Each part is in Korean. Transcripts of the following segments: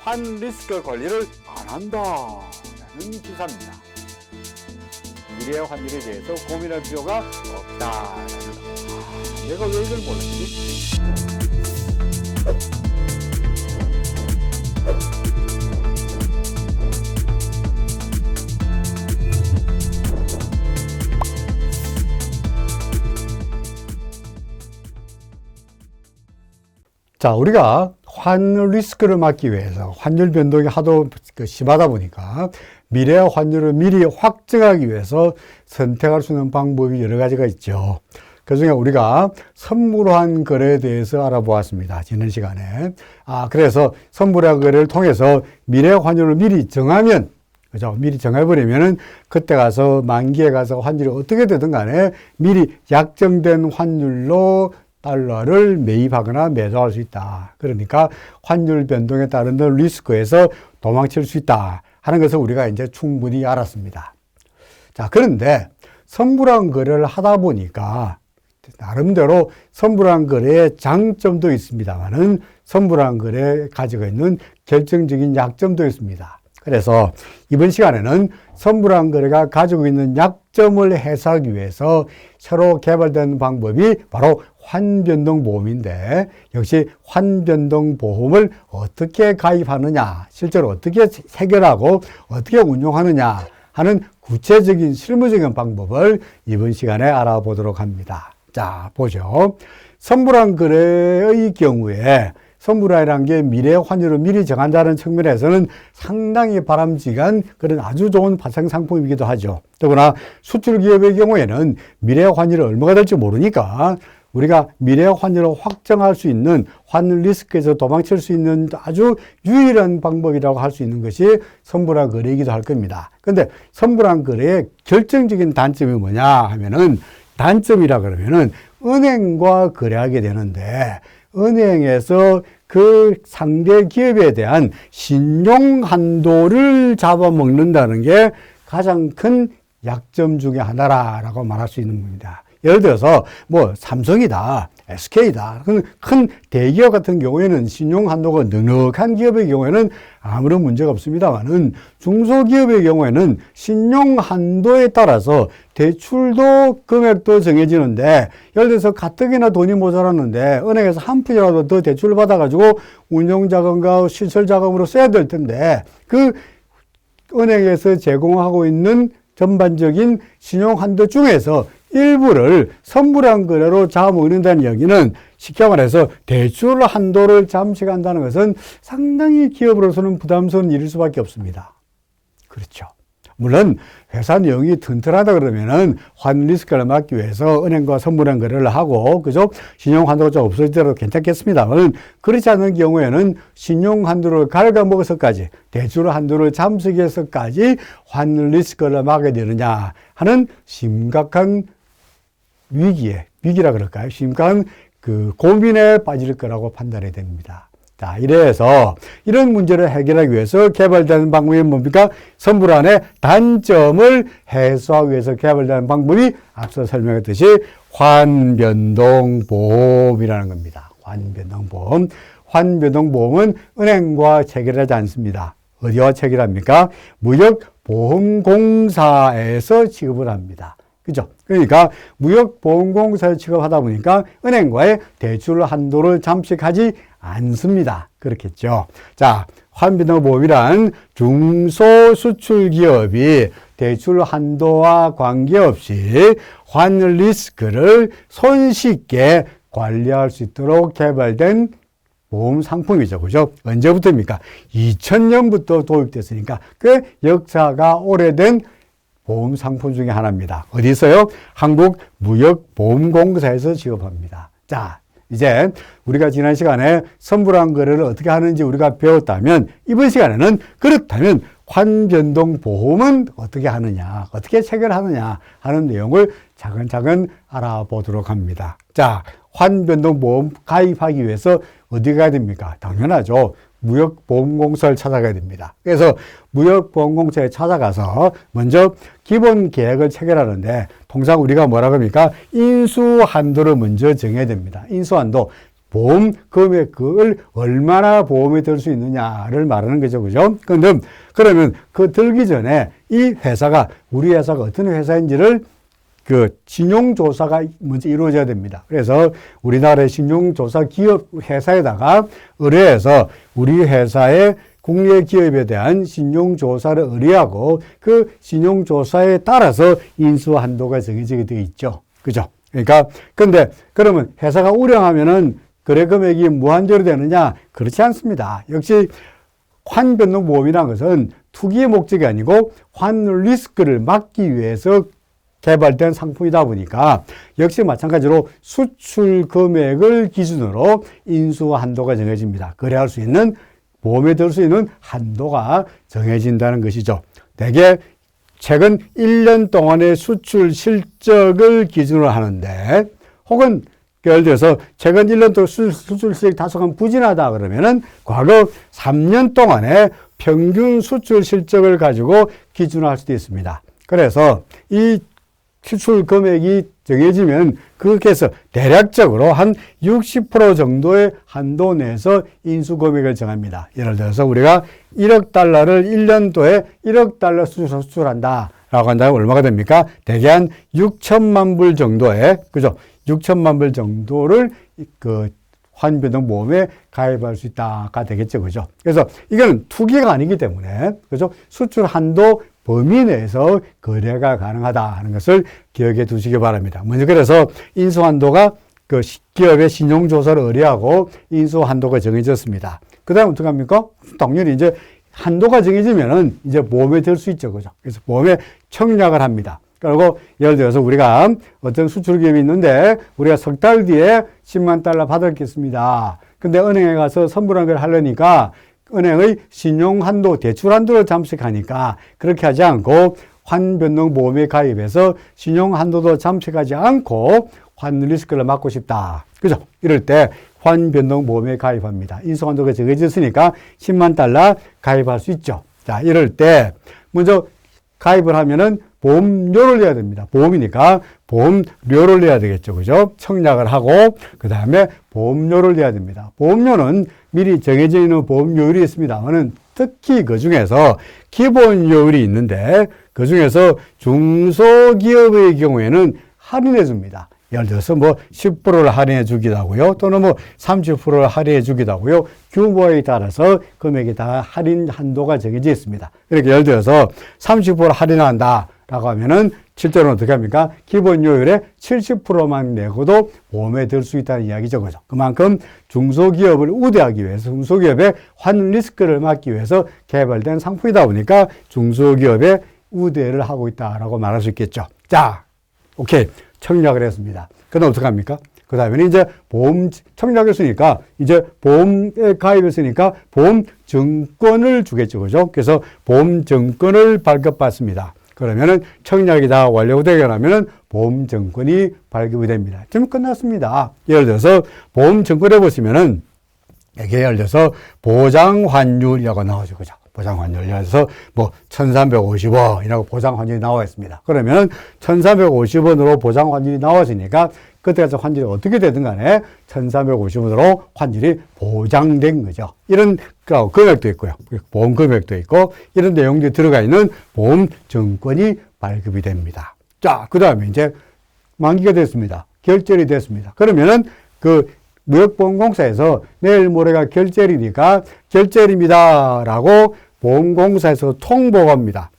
환 리스크 관리를 안 한다라는 기사입니다. 미래의 환율에 대해서 고민할 필요가 없다라는 내가 왜 이걸 몰랐지? 자, 우리가 환율 리스크를 막기 위해서 환율 변동이 하도 심하다 보니까 미래의 환율을 미리 확정하기 위해서 선택할 수 있는 방법이 여러 가지가 있죠. 그중에 우리가 선물환 거래에 대해서 알아보았습니다. 지난 시간에. 그래서 선물환 거래를 통해서 미래의 환율을 미리 정하면, 그죠? 미리 정해버리면은 그때 가서 만기에 가서 환율이 어떻게 되든 간에 미리 약정된 환율로 달러를 매입하거나 매도할 수 있다. 그러니까 환율 변동에 따른 리스크에서 도망칠 수 있다 하는 것을 우리가 이제 충분히 알았습니다. 자, 그런데 선물환 거래를 하다 보니까 나름대로 선물환 거래의 장점도 있습니다만은 선물환 거래에 가지고 있는 결정적인 약점도 있습니다. 그래서 이번 시간에는 선물환 거래가 가지고 있는 약점을 해소하기 위해서 새로 개발된 방법이 바로 환변동보험인데, 역시 환변동보험을 어떻게 가입하느냐, 실제로 어떻게 체결하고 어떻게 운용하느냐 하는 구체적인 실무적인 방법을 이번 시간에 알아보도록 합니다. 자, 보죠. 선물환 거래의 경우에 선물환이라는 게 미래의 환율을 미리 정한다는 측면에서는 상당히 바람직한 그런 아주 좋은 발생 상품이기도 하죠. 더구나 수출 기업의 경우에는 미래의 환율이 얼마가 될지 모르니까 우리가 미래의 환율을 확정할 수 있는 환율 리스크에서 도망칠 수 있는 아주 유일한 방법이라고 할 수 있는 것이 선물환 거래이기도 할 겁니다. 그런데 선물환 거래의 결정적인 단점이 뭐냐 하면은, 단점이라 그러면은 은행과 거래하게 되는데 은행에서 그 상대 기업에 대한 신용 한도를 잡아먹는다는 게 가장 큰 약점 중에 하나라고 말할 수 있는 겁니다. 예를 들어서 뭐 삼성이다, SK다, 큰 대기업 같은 경우에는 신용 한도가 넉넉한 기업의 경우에는 아무런 문제가 없습니다만은 중소기업의 경우에는 신용 한도에 따라서 대출도 금액도 정해지는데, 예를 들어서 가뜩이나 돈이 모자랐는데 은행에서 한 푼이라도 더 대출을 받아가지고 운용자금과 시설자금으로 써야 될 텐데 그 은행에서 제공하고 있는 전반적인 신용 한도 중에서 일부를 선물환 거래로 잡아먹는다는 이야기는 쉽게 말해서 대출 한도를 잠식한다는 것은 상당히 기업으로서는 부담스러운 일일 수밖에 없습니다. 그렇죠. 물론 회사 내용이 튼튼하다 그러면은 환 리스크를 막기 위해서 은행과 선물환 거래를 하고, 그죠? 신용 한도가 좀 없어지더라도 괜찮겠습니다만, 그렇지 않은 경우에는 신용 한도를 갉아먹어서까지 대출 한도를 잠식해서까지 환 리스크를 막게 되느냐 하는 심각한 위기라 그럴까요? 심각한 고민에 빠질 거라고 판단이 됩니다. 자, 이래서 이런 문제를 해결하기 위해서 개발되는 방법이 뭡니까? 선물환의 단점을 해소하기 위해서 개발되는 방법이 앞서 설명했듯이 환변동보험이라는 겁니다. 환변동보험. 환변동보험은 은행과 체결하지 않습니다. 어디와 체결합니까? 무역보험공사에서 취급을 합니다. 그죠? 그러니까 무역보험공사에 취급하다 보니까 은행과의 대출 한도를 잠식하지 않습니다. 그렇겠죠. 자, 환변동보험이란 중소수출기업이 대출 한도와 관계없이 환율 리스크를 손쉽게 관리할 수 있도록 개발된 보험 상품이죠. 그죠? 언제부터입니까? 2000년부터 도입됐으니까 꽤 역사가 오래된 보험 상품 중에 하나입니다. 어디 있어요? 한국무역보험공사에서 취급합니다. 자, 이제 우리가 지난 시간에 선물환 거래를 어떻게 하는지 우리가 배웠다면, 이번 시간에는 그렇다면 환변동보험은 어떻게 하느냐, 어떻게 체결하느냐 하는 내용을 차근차근 알아보도록 합니다. 자, 환변동보험 가입하기 위해서 어디 가야 됩니까? 당연하죠. 무역보험공사를 찾아가야 됩니다. 그래서 무역보험공사에 찾아가서 먼저 기본 계약을 체결하는데, 통상 우리가 뭐라고 합니까? 인수한도를 먼저 정해야 됩니다. 인수한도. 보험 금액을 얼마나 보험에 들 수 있느냐를 말하는 거죠. 그죠? 근데 그러면 그 들기 전에 이 회사가, 우리 회사가 어떤 회사인지를 그 신용조사가 먼저 이루어져야 됩니다. 그래서 우리나라의 신용조사 기업 회사에다가 의뢰해서 우리 회사의 국내 기업에 대한 신용조사를 의뢰하고 그 신용조사에 따라서 인수 한도가 정해지게 되어 있죠. 그죠? 그러니까, 근데 그러면 회사가 우량하면은 거래 금액이 무한대로 되느냐? 그렇지 않습니다. 역시 환변동보험이라는 것은 투기의 목적이 아니고 환 리스크를 막기 위해서 개발된 상품이다 보니까 역시 마찬가지로 수출 금액을 기준으로 인수 한도가 정해집니다. 거래할 수 있는, 보험에 들 수 있는 한도가 정해진다는 것이죠. 대개 최근 1년 동안의 수출 실적을 기준으로 하는데, 혹은 예를 들어서 최근 1년 동안 수출 실적이 다소간 부진하다 그러면은 과거 3년 동안의 평균 수출 실적을 가지고 기준화할 수도 있습니다. 그래서 이 수출 금액이 정해지면 그렇게해서 대략적으로 한 60% 정도의 한도 내에서 인수 금액을 정합니다. 예를 들어서 우리가 1억 달러를 1년도에 1억 달러 수출한다 라고 한다면 얼마가 됩니까? 대개 한 6천만 불 정도의, 그죠? 6천만 불 정도를 그 환변동보험에 가입할 수 있다가 되겠죠. 그죠? 그래서 이거는 투기가 아니기 때문에, 그죠? 수출 한도 범위 내에서 거래가 가능하다 하는 것을 기억해 두시기 바랍니다. 먼저 그래서 인수한도가 그 기업의 신용조사를 의뢰하고 인수한도가 정해졌습니다. 그 다음 어떻게 합니까? 당연히 이제 한도가 정해지면은 이제 보험에 들 수 있죠. 그죠? 그래서 보험에 청약을 합니다. 그리고 예를 들어서 우리가 어떤 수출기업이 있는데 우리가 석 달 뒤에 10만 달러 받았겠습니다. 근데 은행에 가서 선불한 걸 하려니까 은행의 신용한도, 대출한도를 잠식하니까 그렇게 하지 않고 환변동보험에 가입해서 신용한도도 잠식하지 않고 환리스크를 막고 싶다. 그죠? 이럴 때 환변동보험에 가입합니다. 인수한도가 정해졌으니까 10만 달러 가입할 수 있죠. 자, 이럴 때 먼저 가입을 하면은 보험료를 내야 됩니다. 보험이니까 보험료를 내야 되겠죠. 그죠? 청약을 하고, 그 다음에 보험료를 내야 됩니다. 보험료는 미리 정해져 있는 보험료율이 있습니다만은 특히 그 중에서 기본료율이 있는데 그 중에서 중소기업의 경우에는 할인해 줍니다. 예를 들어서 뭐 10%를 할인해 주기도 하고요. 또는 뭐 30%를 할인해 주기도 하고요. 규모에 따라서 금액이 다 할인 한도가 정해져 있습니다. 그러니까 예를 들어서 30% 할인한다 라고 하면은 실제로는 어떻게 합니까? 기본료율의 70%만 내고도 보험에 들 수 있다는 이야기죠. 그죠? 그만큼 중소기업을 우대하기 위해서, 중소기업의 환 리스크를 막기 위해서 개발된 상품이다 보니까 중소기업에 우대를 하고 있다라고 말할 수 있겠죠. 자, 오케이. 청약을 했습니다. 그 다음 어떻게 합니까? 그 다음에 이제 보험 청약했으니까 이제 보험에 가입했으니까 보험 증권을 주겠죠. 그죠? 그래서 보험 증권을 발급받습니다. 그러면은 청약이 다 완료되게 나면은 보험 증권이 발급이 됩니다. 지금 끝났습니다. 예를 들어서 보험 증권에 보시면은 이게 예를 들어서 보장 환율이라고 나오죠. 그죠? 보장 환율. 예를 들어서 뭐 1,350원이라고 보장 환율이 나와 있습니다. 그러면 1,350원으로 보장 환율이 나왔으니까 그때까지 환율이 어떻게 되든 간에 1,350원으로 환율이 보장된 거죠. 이런 금액도 있고요. 보험 금액도 있고 이런 내용들이 들어가 있는 보험 증권이 발급이 됩니다. 자, 그 다음에 이제 만기가 됐습니다. 결제일이 됐습니다. 그러면은 그 무역보험공사에서 내일 모레가 결제일이니까 결제일입니다 라고 보험공사에서 통보가 옵니다.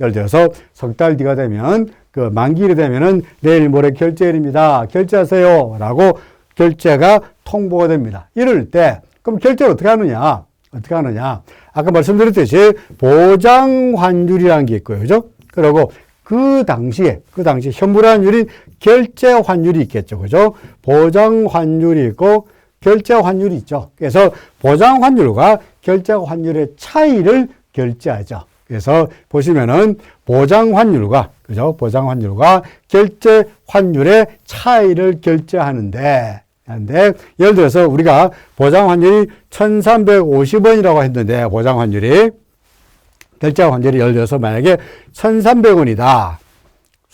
예를 들어서 석 달 뒤가 되면 그 만기일이 되면은 내일 모레 결제일입니다. 결제하세요 라고 결제가 통보가 됩니다. 이럴 때 그럼 결제를 어떻게 하느냐? 어떻게 하느냐? 아까 말씀드렸듯이 보장 환율이라는 게 있고요. 그죠? 그리고 그 당시에 현물환율인 결제 환율이 있겠죠. 그죠? 보장 환율이 있고 결제 환율이 있죠. 그래서 보장 환율과 결제 환율의 차이를 결제하죠. 그래서 보시면은 보장 환율과, 그죠? 보장 환율과 결제 환율의 차이를 결제하는데, 예를 들어서 우리가 보장 환율이 1,350원이라고 했는데, 보장 환율이, 결제 환율이 예를 들어서 만약에 1,300원이다.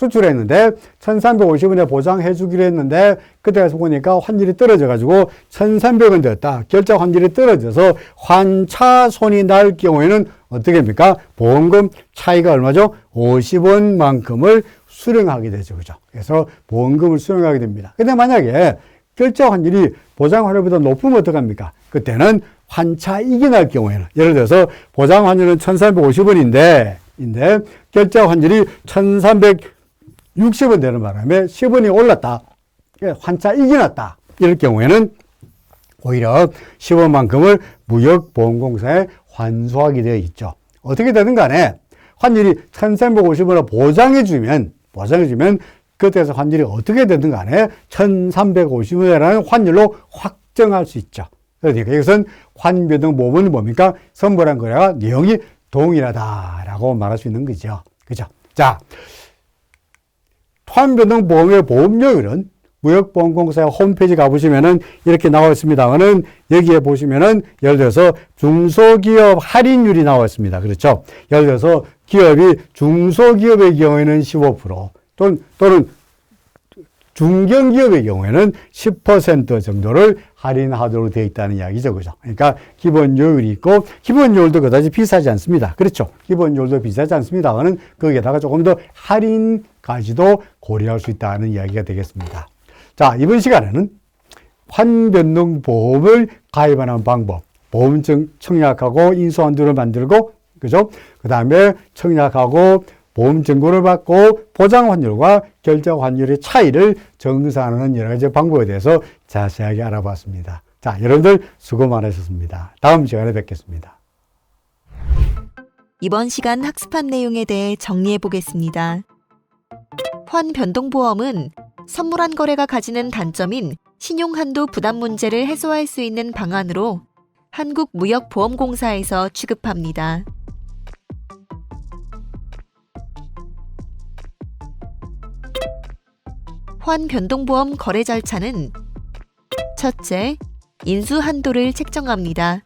수출했는데 1350원에 보장해 주기로 했는데 그때 가서 보니까 환율이 떨어져 가지고 1300원 되었다. 결제 환율이 떨어져서 환차손이 날 경우에는 어떻게 됩니까? 보험금 차이가 얼마죠? 50원만큼을 수령하게 되죠. 그죠? 그래서 보험금을 수령하게 됩니다. 근데 만약에 결제 환율이 보장 환율보다 높으면 어떡합니까? 그때는 환차익이 날 경우에는, 예를 들어서 보장 환율은 1350원인데 결제 환율이 1360원 되는 바람에 10원이 올랐다. 환차익이 났다. 이럴 경우에는 오히려 10원만큼을 무역보험공사에 환수하게 되어 있죠. 어떻게 되든 간에 환율이 1350원을 보장해주면 그때에서 환율이 어떻게 되든 간에 1350원이라는 환율로 확정할 수 있죠. 그러니까 이것은 환변동보험은 뭡니까? 선불한 거래와 내용이 동일하다라고 말할 수 있는 거죠. 그죠? 자, 환변동보험의 보험료율은 무역보험공사 홈페이지 가보시면은 이렇게 나와 있습니다만은 여기에 보시면은 예를 들어서 중소기업 할인율이 나와 있습니다. 그렇죠? 예를 들어서 기업이 중소기업의 경우에는 15% 또는 중견기업의 경우에는 10% 정도를 할인하도록 되어 있다는 이야기죠. 그죠? 그러니까 기본요율이 있고, 기본요율도 그다지 비싸지 않습니다. 그렇죠? 기본요율도 비싸지 않습니다만은 거기에다가 조금 더 할인까지도 고려할 수 있다는 이야기가 되겠습니다. 자, 이번 시간에는 환변동보험을 가입하는 방법, 보험증 청약하고 인수한도를 만들고, 그죠? 그 다음에 청약하고 보험 증거를 받고 보장 환율과 결제 환율의 차이를 정산하는 여러 가지 방법에 대해서 자세하게 알아봤습니다. 자, 여러분들 수고 많으셨습니다. 다음 시간에 뵙겠습니다. 이번 시간 학습한 내용에 대해 정리해 보겠습니다. 환변동보험은 선물한 거래가 가지는 단점인 신용한도 부담 문제를 해소할 수 있는 방안으로 한국무역보험공사에서 취급합니다. 환변동보험 거래 절차는 첫째, 인수한도를 책정합니다.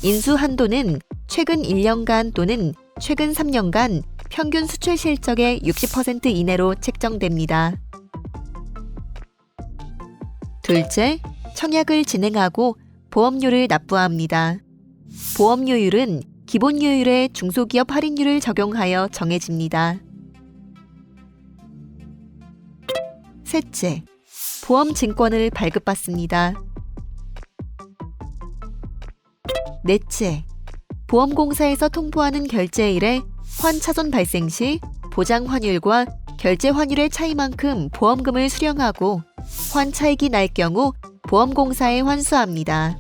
인수한도는 최근 1년간 또는 최근 3년간 평균 수출 실적의 60% 이내로 책정됩니다. 둘째, 청약을 진행하고 보험료를 납부합니다. 보험료율은 기본료율에 중소기업 할인율을 적용하여 정해집니다. 셋째, 보험증권을 발급받습니다. 넷째, 보험공사에서 통보하는 결제일에 환차손 발생 시 보장 환율과 결제 환율의 차이만큼 보험금을 수령하고 환차익이 날 경우 보험공사에 환수합니다.